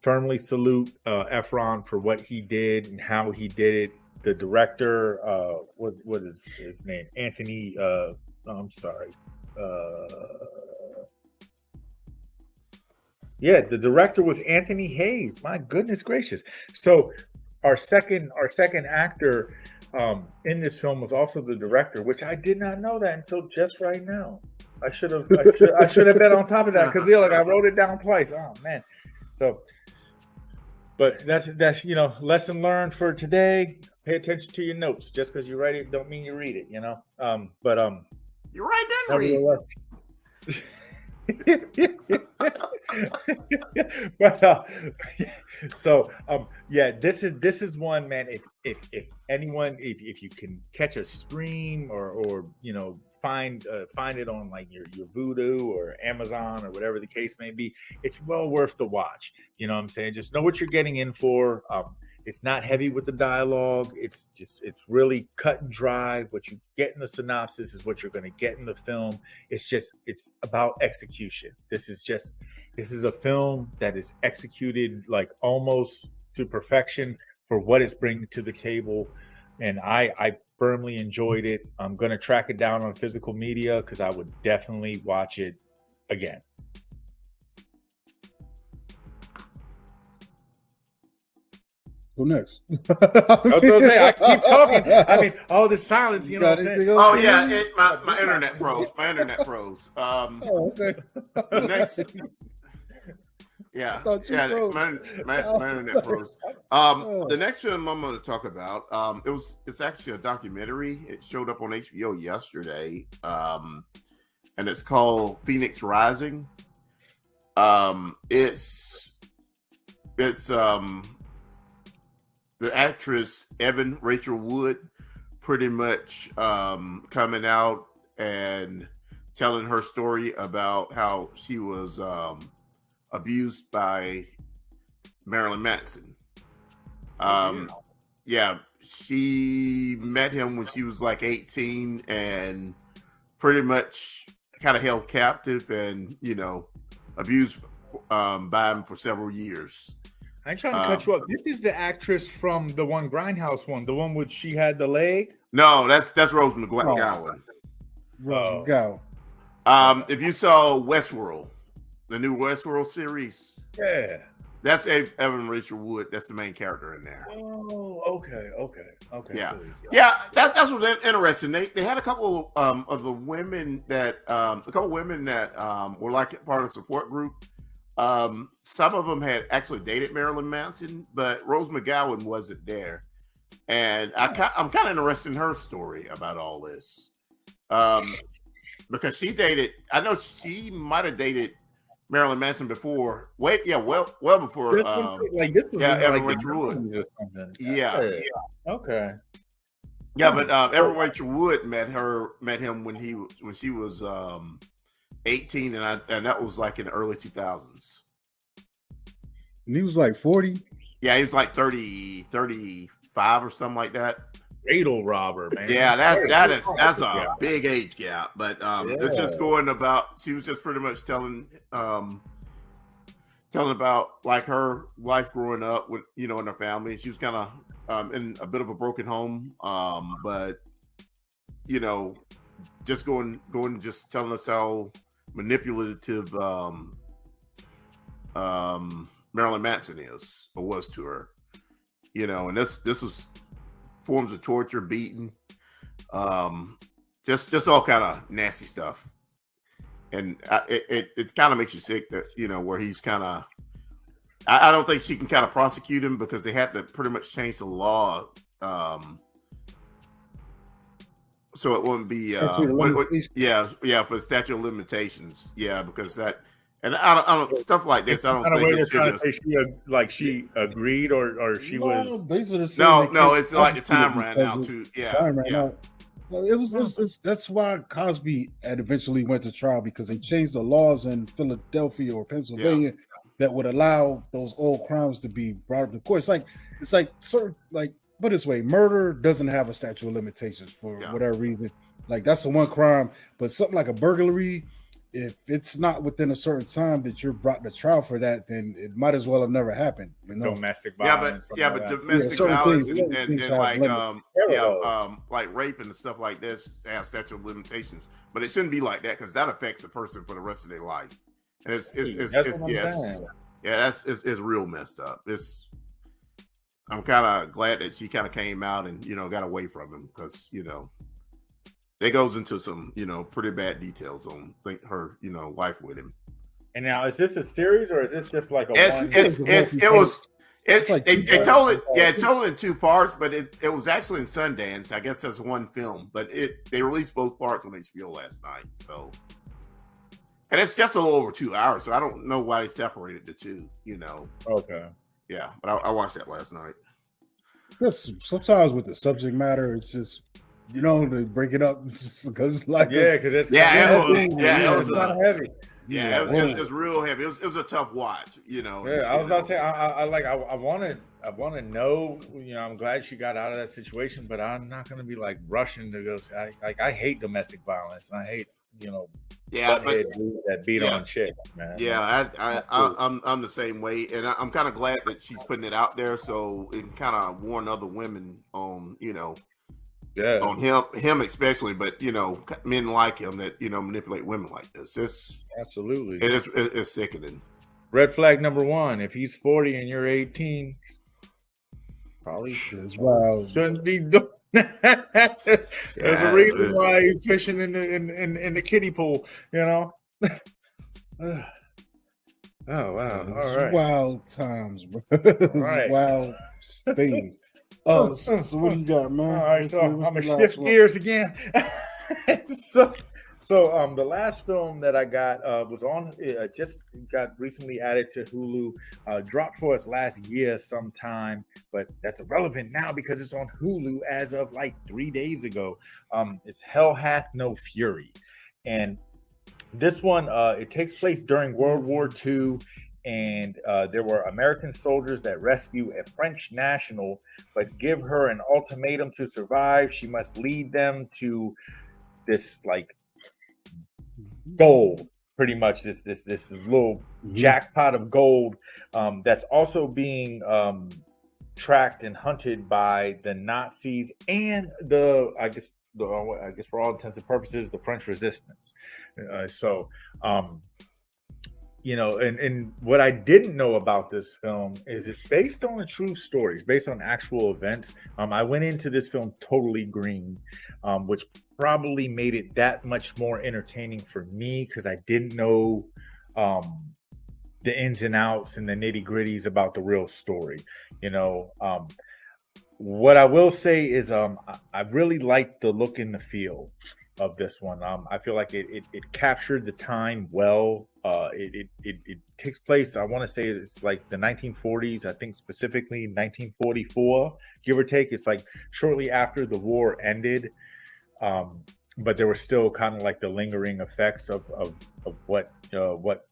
firmly salute Efron for what he did and how he did it. The director, what is his name? Anthony. I'm sorry. The director was Anthony Hayes. My goodness gracious! So our second actor in this film was also the director, which I did not know that until just right now. I should have been on top of that, because I wrote it down twice. Oh man! So But that's lesson learned for today. Pay attention to your notes. Just because you write it don't mean you read it. You're right, then read. This is one, man. If anyone, if you can catch a stream or find it on like your Vudu or Amazon or whatever the case may be, it's well worth the watch. You know what I'm saying? Just know what you're getting in for. It's not heavy with the dialogue. It's really cut and dry. What you get in the synopsis is what you're going to get in the film. It's about execution. This is a film that is executed like almost to perfection for what it's bringing to the table. And I firmly enjoyed it. I'm going to track it down on physical media because I would definitely watch it again. Who next? I was gonna say, I keep talking. I mean, all the silence, you know what I'm saying? Oh, yeah, my internet froze. My internet froze. Okay. The next, yeah, my internet froze. The next film I'm going to talk about, it's actually a documentary. It showed up on HBO yesterday, and it's called Phoenix Rising. It's the actress Evan Rachel Wood pretty much coming out and telling her story about how she was abused by Marilyn Manson. Yeah, she met him when she was like 18 and pretty much kind of held captive and, abused by him for several years. I'm trying to cut you up. This is the actress from the one Grindhouse one, the one with she had the leg. No, that's Rosemary Wood. Go. If you saw Westworld, the new Westworld series, that's Evan Rachel Wood. That's the main character in there. Oh, okay. Yeah, yeah. That's what's interesting. They had a couple of the women that were like part of the support group. Some of them had actually dated Marilyn Manson, but Rose McGowan wasn't there. And I'm kind of interested in her story about all this. Because she dated, I know she might have dated Marilyn Manson before. Well before. Evan Rachel Wood. Yeah. Okay. Yeah, but Evan Rachel Wood met him when she was 18, and that was like in the early 2000s. And he was like 40. Yeah, he was like 30, 35 or something like that. Fatal robber, man. Yeah, that's a big age gap. But it's just going about. She was just pretty much telling about like her life growing up with in her family. She was kind of in a bit of a broken home, but just just telling us how manipulative Marilyn Manson is or was to her, and this was forms of torture, beating, just all kind of nasty stuff, and it kind of makes you sick that where he's kind of. I don't think she can kind of prosecute him because they had to pretty much change the law, so it wouldn't be for the statute of limitations, because that. And I don't stuff like this. I don't think it should just, she agreed or she was. No, it's like the time ran out too. Yeah. It was that's why Cosby had eventually went to trial because they changed the laws in Philadelphia or Pennsylvania that would allow those old crimes to be brought up to court. It's like certain put it this way, murder doesn't have a statute of limitations for whatever reason. Like that's the one crime, but something like a burglary. If it's not within a certain time that you're brought to trial for that, then it might as well have never happened. Domestic violence. But domestic violence and like rape and stuff like this have statute of limitations. But it shouldn't be like that because that affects the person for the rest of their life. And it's real messed up. I'm kind of glad that she kind of came out and got away from him because it goes into some, pretty bad details on her, life with him. And now, is this a series or is this just like a? It's like They two told it in two parts, but it was actually in Sundance. I guess that's one film, but they released both parts on HBO last night. So, and it's just a little over 2 hours, so I don't know why they separated the two. Okay. Yeah, but I watched that last night. Yes, sometimes with the subject matter, it's just they break it up because like because it's it was kind of heavy. It was real heavy. It was a tough watch. Yeah, I was about to say I want to know. I'm glad she got out of that situation, but I'm not going to be like rushing to go. I hate domestic violence, and I hate that beat on chicks, man. Yeah, I'm the same way, and I'm kind of glad that she's putting it out there so it can kind of warn other women on on him especially, but men like him that manipulate women like this. It's absolutely it's sickening. Red flag number 1: if he's 40 and you're 18, probably shouldn't be doing. There's a reason why he's fishing in the kiddie pool. Oh wow! All right, wild times, bro. Right. Wild things. Oh, so what do you got, man? All right, so I'm gonna shift gears again. So the last film that I got was on. Just got recently added to Hulu. Dropped for its last year sometime, but that's irrelevant now because it's on Hulu as of like 3 days ago. It's Hell Hath No Fury, and this one it takes place during World War II. And there were American soldiers that rescue a French national, but give her an ultimatum to survive. She must lead them to this like gold, pretty much this little jackpot of gold that's also being tracked and hunted by the Nazis and I guess for all intents and purposes the French resistance. And what I didn't know about this film is it's based on a true story. It's based on actual events. I went into this film totally green, which probably made it that much more entertaining for me because I didn't know the ins and outs and the nitty gritties about the real story. What I will say is I really liked the look and the feel of this one. I feel like it captured the time well. It takes place, I want to say it's like the 1940s, I think specifically 1944, give or take. It's like shortly after the war ended, but there were still kind of like the lingering effects of what the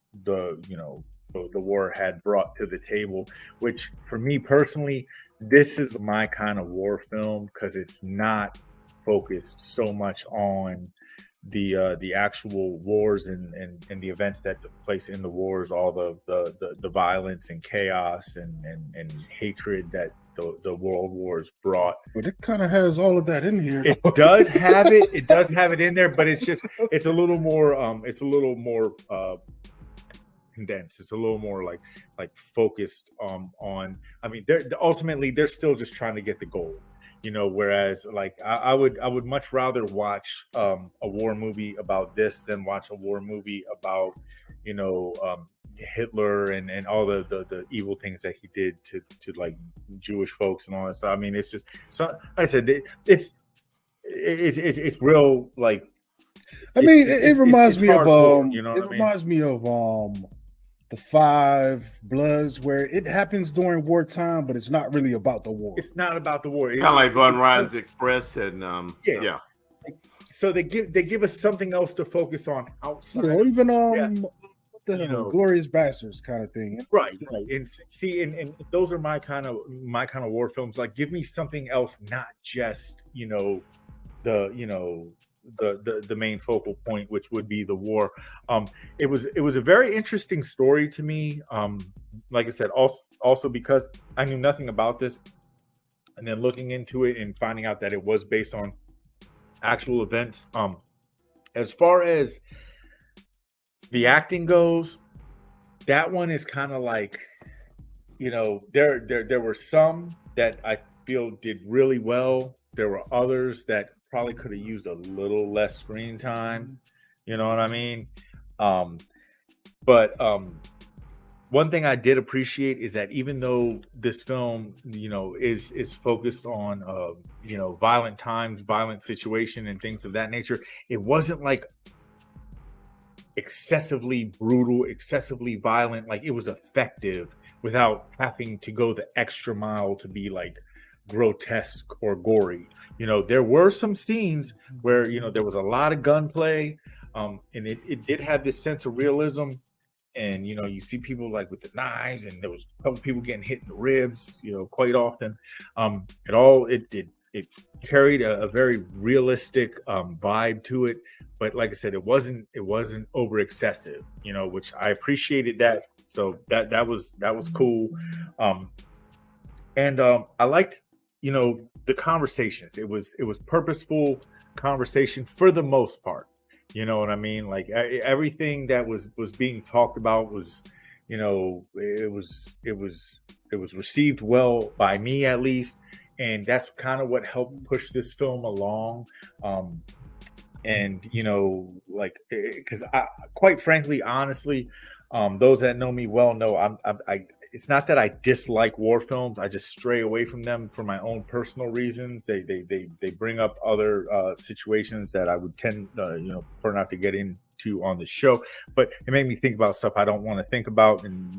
war had brought to the table, which for me personally, this is my kind of war film because it's not focused so much on the actual wars and the events that took place in the wars, all the violence and chaos and hatred that the world wars brought. But it kind of has all of that in here. It does have it. It does have it in there, but it's a little more condensed. It's a little more like focused on. I mean, they're still just trying to get the gold. Whereas like I would much rather watch a war movie about this than watch a war movie about Hitler and all the evil things that he did to like Jewish folks and all that stuff. I mean, it's just like I said, it's real like. I mean, it reminds me of it reminds me of the Five Bloods, where it happens during wartime, but it's not really about the war. It's not about the war. Kind of like Von Ryan's Express and yeah. So they give us something else to focus on outside. Even Glorious Bastards kind of thing. Right. And see, and those are my kind of war films. Like, give me something else, not just the main focal point, which would be the war. It was a very interesting story to me. Like I said, also because I knew nothing about this, and then looking into it and finding out that it was based on actual events. As far as the acting goes, that one is kind of like, there were some that I feel did really well. There were others that probably could have used a little less screen time. You know what I mean? But one thing I did appreciate is that even though this film, is focused on, violent times, violent situation, and things of that nature, it wasn't like excessively brutal, excessively violent. Like, it was effective without having to go the extra mile to be like grotesque or gory. There were some scenes where there was a lot of gunplay, and it did have this sense of realism. And you see people like with the knives, and there was a couple people getting hit in the ribs, quite often. It carried a very realistic vibe to it, but like I said, it wasn't over excessive, which I appreciated that. So that was cool. And I liked the conversations. It was purposeful conversation for the most part. You know what I mean? Like, everything that was being talked about was, it was received well by me, at least, and that's kind of what helped push this film along. And because quite frankly, honestly, those that know me well know I it's not that I dislike war films. I just stray away from them for my own personal reasons. They bring up other situations that I would tend, prefer not to get into on the show. But it made me think about stuff I don't want to think about, and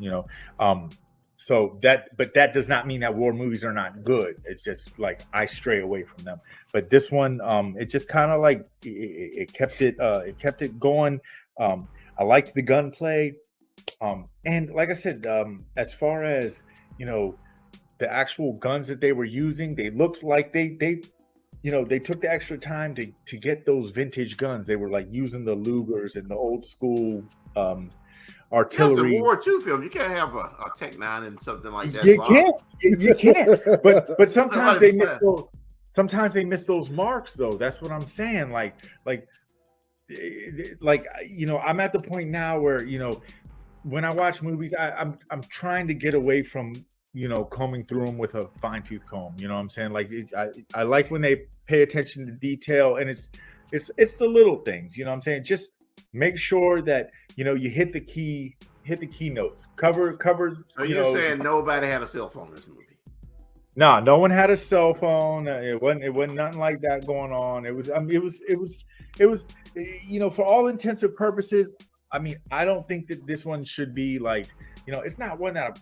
but that does not mean that war movies are not good. It's just like I stray away from them. But this one, it just kind of like it kept it going. I liked the gunplay. And like I said, as far as the actual guns that they were using, they looked like they took the extra time to get those vintage guns. They were like using the Lugers and the old school artillery. That's a War II film. You can't have a Takedown and something like that. You can't. But sometimes they miss those. Sometimes they miss those marks, though. That's what I'm saying. Like I'm at the point now where when I watch movies, I'm trying to get away from combing through them with a fine-tooth comb. You know what I'm saying? Like, I like when they pay attention to detail, and it's the little things. You know what I'm saying? Just make sure that you hit the key notes. Cover. So you're saying nobody had a cell phone in this movie? No one had a cell phone. It wasn't nothing like that going on. It was for all intents and purposes. I mean, I don't think that this one should be like, it's not one that I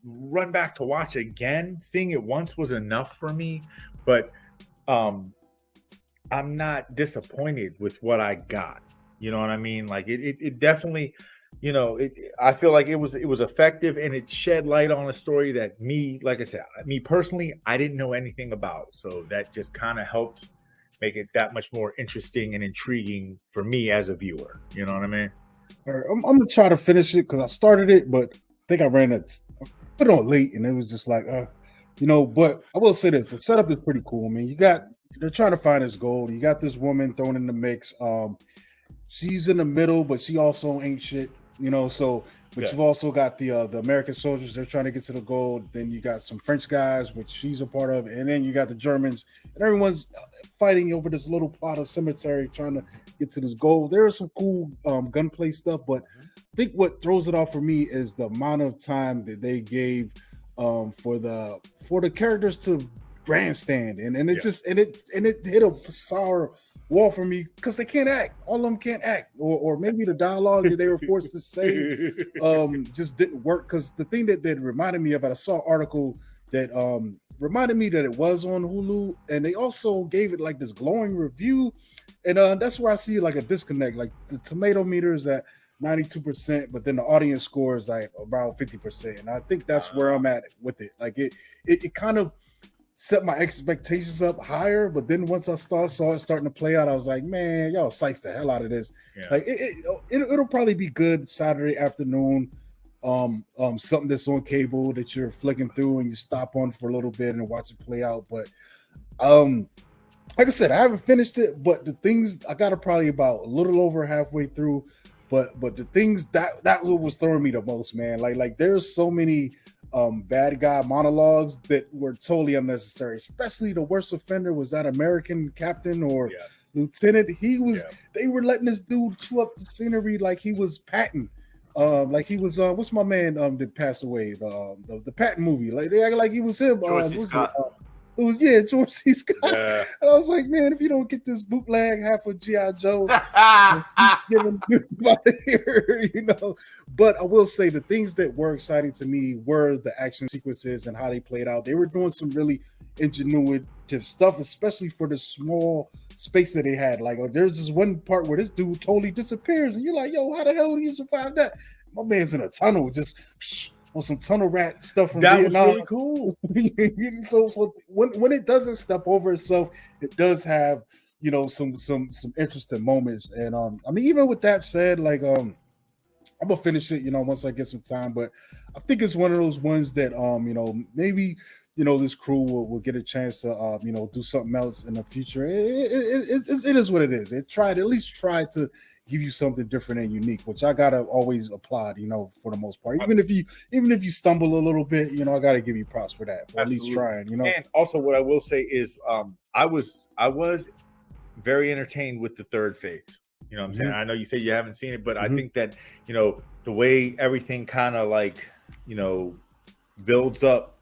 run back to watch again. Seeing it once was enough for me, but I'm not disappointed with what I got. You know what I mean? Like, it definitely, I feel like it was effective, and it shed light on a story that like I said, me personally, I didn't know anything about. So that just kind of helped make it that much more interesting and intriguing for me as a viewer. You know what I mean? All right, I'm gonna try to finish it because I started it, but I think I put it on late, and it was just like, But I will say this: the setup is pretty cool. I mean, they're trying to find this gold. You got this woman thrown in the mix. She's in the middle, but she also ain't shit. So. But Yeah. You've also got the American soldiers. They're trying to get to the gold. Then you got some French guys, which she's a part of, and then you got the Germans, and everyone's fighting over this little plot of cemetery, trying to get to this gold. There is some cool gunplay stuff, but I think what throws it off for me is the amount of time that they gave for the characters to grandstand, and it just and it hit a sour wall for me because they can't act. All of them can't act, or maybe the dialogue that they were forced to say just didn't work. Because the thing that reminded me of it, I saw an article that reminded me that it was on Hulu, and they also gave it like this glowing review, and that's where I see like a disconnect. Like, the tomato meter is at 92%, but then the audience score is like around 50%, and I think that's where I'm at with it. Like, it kind of set my expectations up higher, but then once I saw it starting to play out, I was like, man, y'all sliced the hell out of this. Yeah. Like, it'll probably be good Saturday afternoon, something that's on cable that you're flicking through and you stop on for a little bit and watch it play out. But like I said, I haven't finished it, but the things I got it probably about a little over halfway through. But the things that was throwing me the most, man. Like there's so many bad guy monologues that were totally unnecessary. Especially the worst offender was that American captain or lieutenant. They were letting this dude chew up the scenery like he was Patton. Like he was what's my man that passed away, the Patton movie. Like they act like he was him. George C. Scott. It was George C. Scott. Yeah. And I was like, man, if you don't get this bootleg half of G.I. Joe, get him out of here, you know. But I will say the things that were exciting to me were the action sequences and how they played out. They were doing some really ingenuitive stuff, especially for the small space that they had. Like there's this one part where this dude totally disappears, and you're like, yo, how the hell do you survive that? My man's in a tunnel, just on some tunnel rat stuff from That Vietnam. was really so cool. when it doesn't step over itself, it does have, you know, some interesting moments. And I mean, even with that said, like I'm gonna finish it, you know, once I get some time. But I think it's one of those ones that you know, maybe, you know, this crew will get a chance to you know, do something else in the future. It is what it is. It tried, at least tried to give you something different and unique, which I gotta always applaud, you know, for the most part. Even if you stumble a little bit, you know, I gotta give you props for that, for at least trying, you know. And also, what I will say is, I was very entertained with the third phase. You know what I'm saying? I know you say you haven't seen it, but I think that, you know, the way everything kind of like, you know, builds up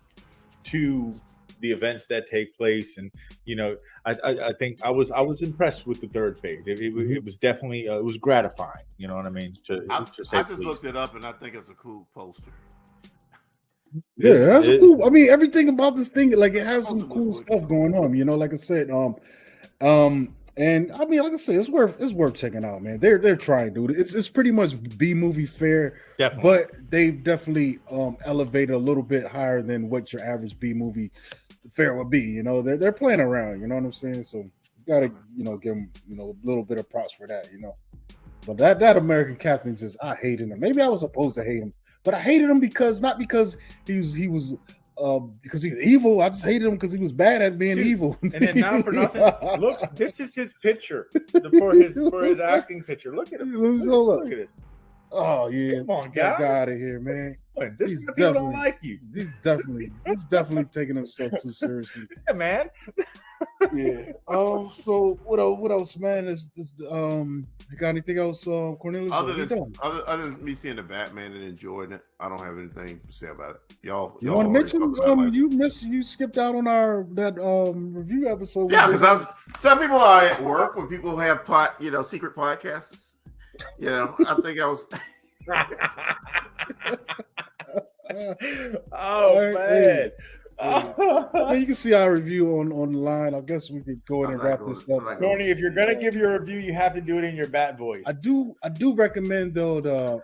to the events that take place, and you know, I think I was impressed with the third phase. It was definitely it was gratifying. You know what I mean? I just looked it up, and I think it's a cool poster. Yeah, that's cool. I mean, everything about this thing, like, it has some cool stuff going on. You know, like I said, and I mean, like I said, it's worth checking out, man. They're trying, dude. It's pretty much B movie fare, but they've definitely elevated a little bit higher than what your average B movie fare would be. You know, they're playing around. You know what I'm saying? So you gotta, you know, give them, you know, a little bit of props for that. You know, but that American Captain, just, I hated him. Maybe I was supposed to hate him, but I hated him not because he was because he was evil. I just hated him because he was bad at being evil. And then, not for nothing, look, this is his picture for his acting picture. Look at him. Look at it. Oh yeah, come on, get out of here, man. This is people don't like you. He's definitely taking himself too seriously. Yeah, man. Yeah. So what else, man? Is you got anything else, Cornelius? Other than me seeing the Batman and enjoying it, I don't have anything to say about it. Y'all want to mention? You skipped out on that review episode. Yeah, because some people are at work when people have secret podcasts. You know, I think I was. Oh man. You can see our review on the line. I guess we could go ahead and wrap this up. Tony, if you're gonna give your review, you have to do it in your bat voice. I do recommend though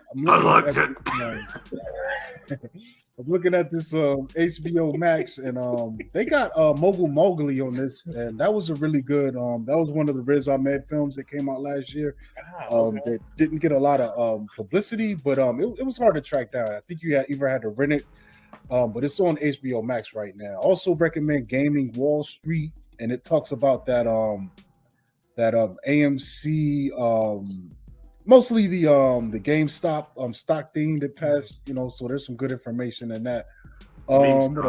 I'm looking at this HBO Max, and they got Mogul Mowgli on this, and that was a really good that was one of the Riz Ahmed films that came out last year. That didn't get a lot of publicity, but it was hard to track down. I think you either had to rent it, but it's on HBO Max right now. Also recommend Gaming Wall Street, and it talks about that AMC mostly the GameStop stock thing that passed, you know, so there's some good information in that. GameStop.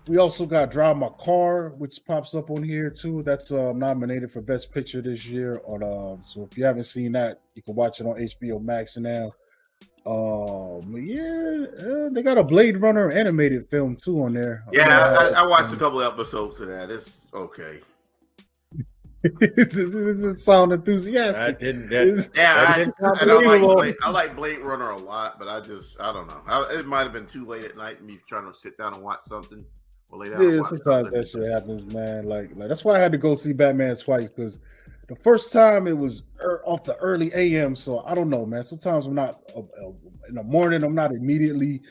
We also got Drive My Car, which pops up on here too. That's nominated for Best Picture this year. So if you haven't seen that, you can watch it on HBO Max now. They got a Blade Runner animated film too on there. Yeah, I watched a couple episodes of that. It's okay. It sound enthusiastic. I like Blade Runner a lot, but I don't know. It might have been too late at night, me trying to sit down and watch something. Sometimes that shit happens, man. Like that's why I had to go see Batman twice, because the first time it was off the early AM. So I don't know, man. Sometimes I'm not in the morning. I'm not immediately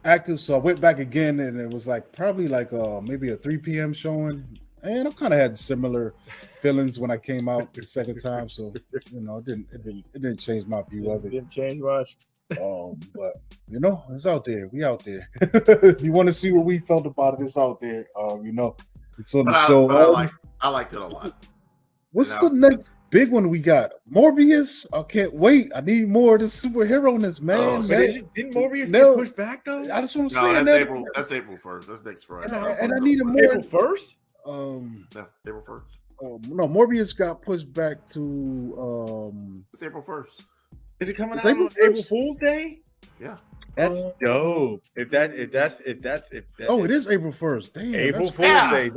active. So I went back again, and it was like probably like maybe a 3 p.m. showing. And I kind of had similar feelings when I came out the second time, so you know, it didn't change my view of it. Didn't change much. But you know, it's out there. We out there. If you want to see what we felt about it, it's out there. You know, it's on the show. I liked it a lot. What's the next big one we got? Morbius. I can't wait. I need more of this superhero-ness, man. Didn't Morbius get pushed back though? I just want to say that's April 1st. That's next Friday. And I need more. April 1st. They were first. No, Morbius got pushed back to It's April 1st. Is it coming It's out April on April 1st? Fool's Day? Yeah. That's dope. If that Oh, it is April 1st. Damn, April that's Fool's Yeah. Day.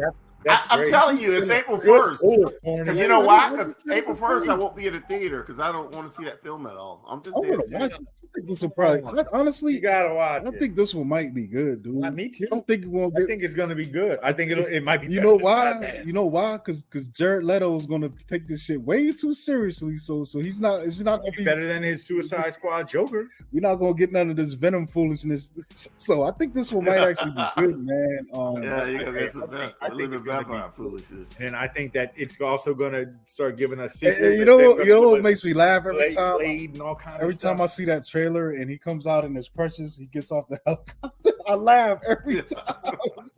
That's I'm great. telling you, it's April Good 1st. pull, Because Corny. you know why? Because April 1st, I won't be in the theater because I don't want to see that film at all. I'm just I dead want to serious. watch it. I think this will probably. Honestly, You gotta watch I it. think this one might be good, dude. Me too. I don't think it won't I get. think it's gonna be good. I think it might be. You better know than why? Batman. You know why? Because Jared Leto is going to take this shit way too seriously. So he's not. It's not going to be better than his Suicide Squad Joker. We're not going to get none of this Venom foolishness. So I think this one might actually be good, man. Yeah, you're going to get some I think living it's gonna vampire be- foolishness. And I think that it's also gonna start giving us. You know what makes me laugh every time? Blade and all kinds Every of stuff. time I see that trailer and he comes out in his crutches, he gets off the helicopter. I laugh every time.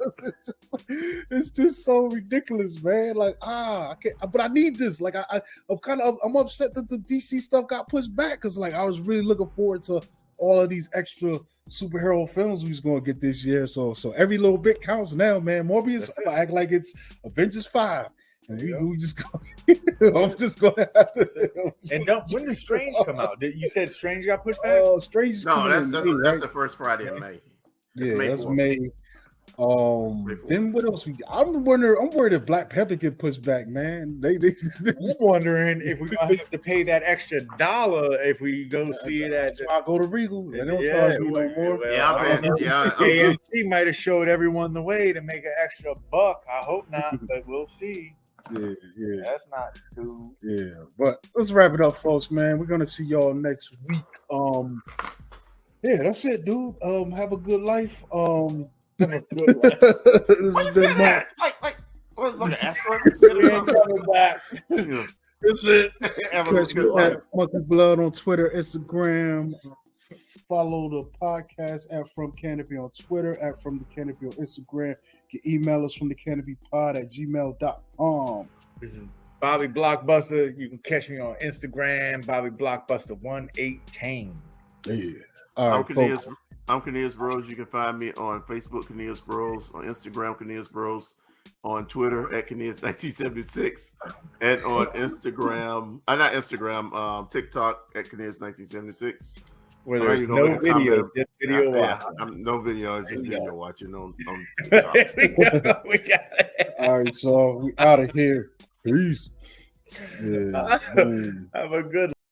It's just so ridiculous, man. Like, I can't. But I need this. Like, I'm upset that the DC stuff got pushed back because, like, I was really looking forward to all of these extra superhero films we was gonna get this year. So every little bit counts now, man. Morbius, I'm gonna act like it's Avengers 5. And we just go. I'm just gonna have to. And when does Strange come out? You said Strange got pushed back. Oh, Strange. Is No, coming that's in that's, May, that's right? the first Friday in May. Yeah, May that's 4th. May. Then what else we got? I'm worried if Black Panther get pushed back, man. They I'm wondering if we're gonna have to pay that extra $1 if we go see it at. That's why I go to Regal. They don't Yeah, charge me no more. well, Yeah, I don't know. I'm AMC might have showed everyone the way to make an extra $1. I hope not, but we'll see. Yeah. That's not too. Yeah, but let's wrap it up, folks, man. We're gonna see y'all next week. Yeah, that's it, dude. Have a good life. Have a good life. This What has is been that? Like, what is it, like an asteroid? We ain't coming back. Yeah. That's it. Have a Catch good me life. at Monkey Blood on Twitter, Instagram. Follow the podcast at From Canopy on Twitter, at From the Canopy on Instagram. You can email us from the CanopyPod at gmail.com. This is Bobby Blockbuster. You can catch me on Instagram, Bobby Blockbuster 118. Yeah. All right, folks. I'm Cornelius Bros. You can find me on Facebook, Cornelius Bros, on Instagram, Cornelius Bros, on Twitter at Cornelius1976, and on Instagram, not Instagram, TikTok at Cornelius1976. Where All right, there's you know, no make a video, comment. just video Yeah, watching. no video, it's just video watching on TikTok. we got it. All right, so we out of here. Peace. Yeah. Boom. Have a good